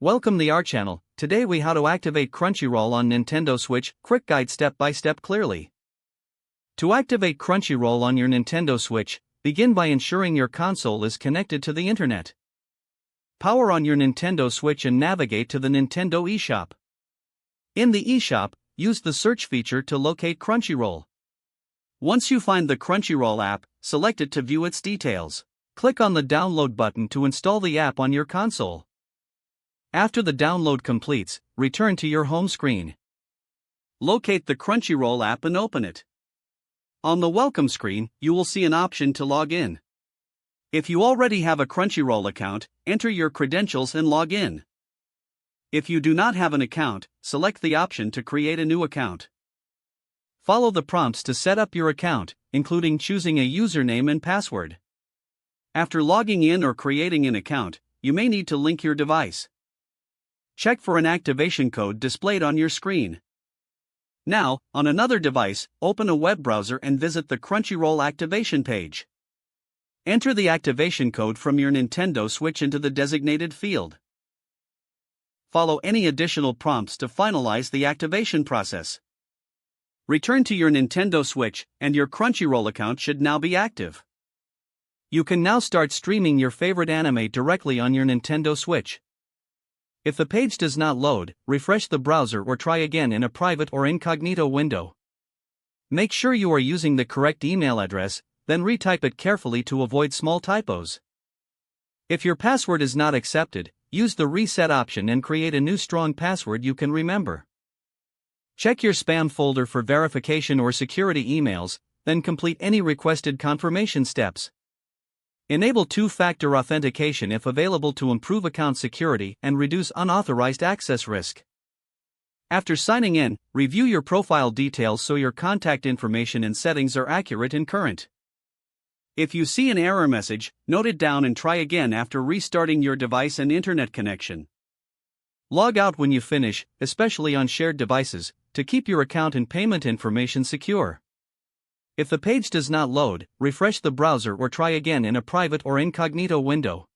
Welcome to our channel. Today we how to activate Crunchyroll on Nintendo Switch. Quick guide step by step clearly. To activate Crunchyroll on your Nintendo Switch, begin by ensuring your console is connected to the internet. Power on your Nintendo Switch and navigate to the Nintendo eShop. In the eShop, use the search feature to locate Crunchyroll. Once you find the Crunchyroll app, select it to view its details. Click on the download button to install the app on your console. After the download completes, return to your home screen. Locate the Crunchyroll app and open it. On the welcome screen, you will see an option to log in. If you already have a Crunchyroll account, enter your credentials and log in. If you do not have an account, select the option to create a new account. Follow the prompts to set up your account, including choosing a username and password. After logging in or creating an account, you may need to link your device. Check for an activation code displayed on your screen. Now, on another device, open a web browser and visit the Crunchyroll activation page. Enter the activation code from your Nintendo Switch into the designated field. Follow any additional prompts to finalize the activation process. Return to your Nintendo Switch, and your Crunchyroll account should now be active. You can now start streaming your favorite anime directly on your Nintendo Switch. If the page does not load, refresh the browser or try again in a private or incognito window. Make sure you are using the correct email address, then retype it carefully to avoid small typos. If your password is not accepted, use the reset option and create a new strong password you can remember. Check your spam folder for verification or security emails, then complete any requested confirmation steps. Enable two-factor authentication if available to improve account security and reduce unauthorized access risk. After signing in, review your profile details so your contact information and settings are accurate and current. If you see an error message, note it down and try again after restarting your device and internet connection. Log out when you finish, especially on shared devices, to keep your account and payment information secure. If the page does not load, refresh the browser or try again in a private or incognito window.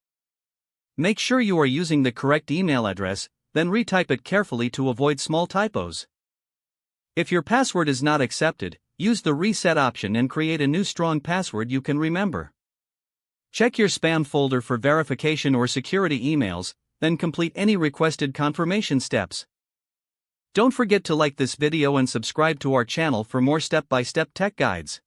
Make sure you are using the correct email address, then retype it carefully to avoid small typos. If your password is not accepted, use the reset option and create a new strong password you can remember. Check your spam folder for verification or security emails, then complete any requested confirmation steps. Don't forget to like this video and subscribe to our channel for more step-by-step tech guides.